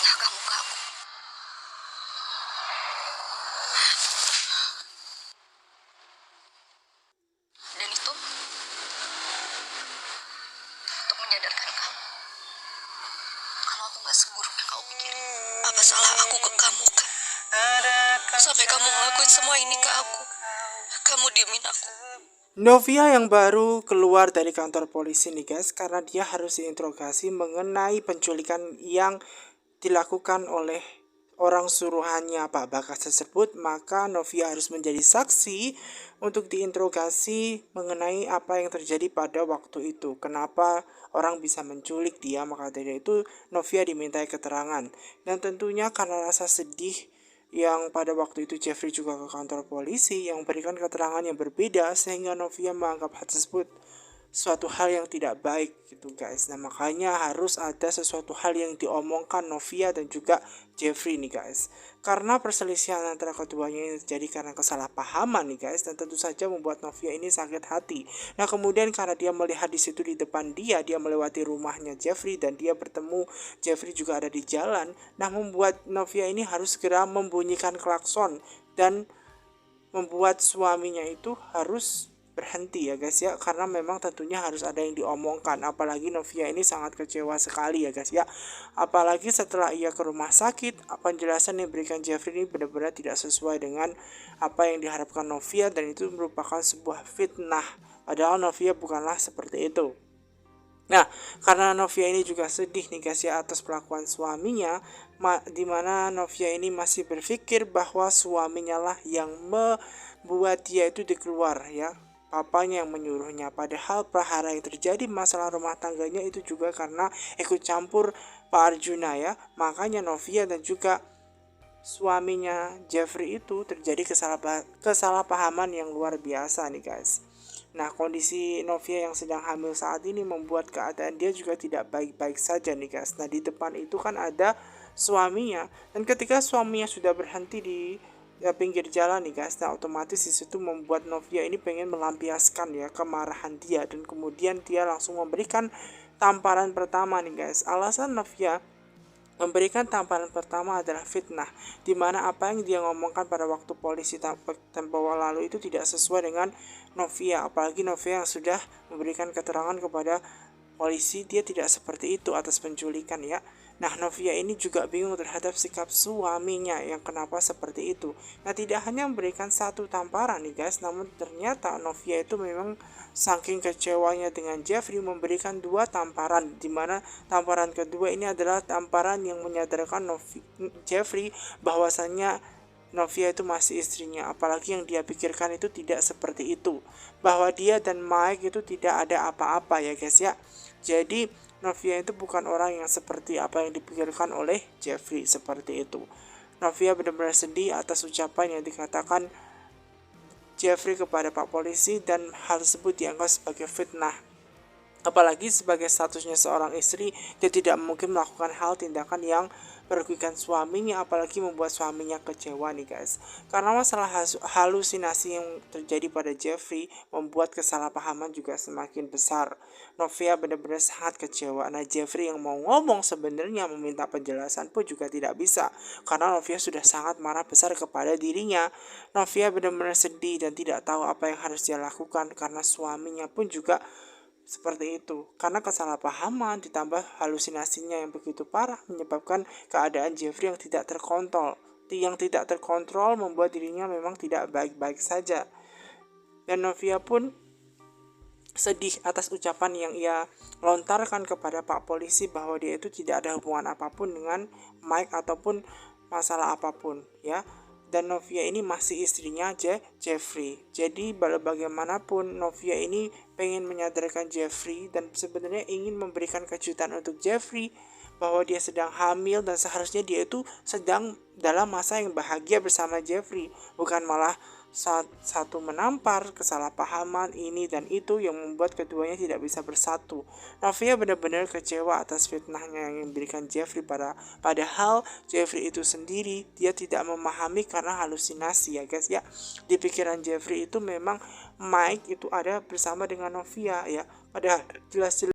fitnah kamu ke aku. Dan itu untuk menyadarkan kamu kalau aku gak seburuk yang kau pikirin. Apa salah aku ke kamu, Kak? Sampai kamu ngelakuin semua ini ke aku. Kamu diemin aku. Novia yang baru keluar dari kantor polisi nih guys, karena dia harus diinterogasi mengenai penculikan yang dilakukan oleh orang suruhannya Pak Bagas tersebut. Maka Novia harus menjadi saksi untuk diinterogasi mengenai apa yang terjadi pada waktu itu. Kenapa orang bisa menculik dia, maka dari itu Novia dimintai keterangan. Dan tentunya karena rasa sedih yang pada waktu itu Jeffrey juga ke kantor polisi yang memberikan keterangan yang berbeda, sehingga Novia menganggap hal tersebut suatu hal yang tidak baik gitu guys. Nah makanya harus ada sesuatu hal yang diomongkan Novia dan juga Jeffrey nih guys, karena perselisihan antara keduanya ini terjadi karena kesalahpahaman nih guys, dan tentu saja membuat Novia ini sakit hati. Nah kemudian karena dia melihat di situ di depan dia melewati rumahnya Jeffrey dan dia bertemu Jeffrey juga ada di jalan. Nah membuat Novia ini harus segera membunyikan klakson dan membuat suaminya itu harus berhenti ya guys ya, karena memang tentunya harus ada yang diomongkan. Apalagi Novia ini sangat kecewa sekali ya guys ya, apalagi setelah ia ke rumah sakit, penjelasan yang diberikan Jeffrey ini benar-benar tidak sesuai dengan apa yang diharapkan Novia, dan itu merupakan sebuah fitnah, padahal Novia bukanlah seperti itu. Nah, karena Novia ini juga sedih nih guys ya atas perlakuan suaminya, dimana Novia ini masih berpikir bahwa suaminya lah yang membuat dia itu dikeluar ya, papanya yang menyuruhnya. Padahal prahara yang terjadi masalah rumah tangganya itu juga karena ikut campur Pak Arjuna ya. Makanya Novia dan juga suaminya Jeffrey itu terjadi kesalahpahaman yang luar biasa nih guys. Nah kondisi Novia yang sedang hamil saat ini membuat keadaan dia juga tidak baik-baik saja nih guys. Nah di depan itu kan ada suaminya, dan ketika suaminya sudah berhenti di pinggir jalan nih guys, nah otomatis disitu membuat Novia ini pengen melampiaskan ya kemarahan dia, dan kemudian dia langsung memberikan tamparan pertama nih guys. Alasan Novia memberikan tamparan pertama adalah fitnah, di mana apa yang dia ngomongkan pada waktu polisi tempo lalu itu tidak sesuai dengan Novia. Apalagi Novia yang sudah memberikan keterangan kepada polisi dia tidak seperti itu atas penculikan ya. Nah Novia ini juga bingung terhadap sikap suaminya yang kenapa seperti itu. Nah tidak hanya memberikan satu tamparan nih guys, namun ternyata Novia itu memang saking kecewanya dengan Jeffrey memberikan dua tamparan, dimana tamparan kedua ini adalah tamparan yang menyadarkan Jeffrey bahwasannya Novia itu masih istrinya. Apalagi yang dia pikirkan itu tidak seperti itu, bahwa dia dan Mike itu tidak ada apa-apa ya guys ya. Jadi Novia itu bukan orang yang seperti apa yang dipikirkan oleh Jeffrey seperti itu. Novia benar-benar sedih atas ucapan yang dikatakan Jeffrey kepada Pak Polisi, dan hal tersebut dianggap sebagai fitnah. Apalagi sebagai statusnya seorang istri, dia tidak mungkin melakukan hal tindakan yang merugikan suaminya, apalagi membuat suaminya kecewa nih guys. Karena masalah halusinasi yang terjadi pada Jeffrey membuat kesalahpahaman juga semakin besar. Novia benar-benar sangat kecewa. Nah Jeffrey yang mau ngomong sebenarnya meminta penjelasan pun juga tidak bisa, karena Novia sudah sangat marah besar kepada dirinya. Novia benar-benar sedih dan tidak tahu apa yang harus dia lakukan, karena suaminya pun juga seperti itu. Karena kesalahpahaman ditambah halusinasinya yang begitu parah menyebabkan keadaan Jeffrey yang tidak terkontrol. Yang tidak terkontrol membuat dirinya memang tidak baik-baik saja. Dan Novia pun sedih atas ucapan yang ia lontarkan kepada Pak Polisi bahwa dia itu tidak ada hubungan apapun dengan Mike ataupun masalah apapun ya. Dan Novia ini masih istrinya Jeffrey. Jadi bagaimanapun Novia ini pengen menyadarkan Jeffrey dan sebenarnya ingin memberikan kejutan untuk Jeffrey bahwa dia sedang hamil dan seharusnya dia itu sedang dalam masa yang bahagia bersama Jeffrey, bukan malah satu menampar kesalahpahaman ini dan itu yang membuat keduanya tidak bisa bersatu. Novia benar-benar kecewa atas fitnahnya yang diberikan Jeffrey, padahal Jeffrey itu sendiri dia tidak memahami karena halusinasi ya guys ya. Di pikiran Jeffrey itu memang Mike itu ada bersama dengan Novia ya, padahal jelas-jelas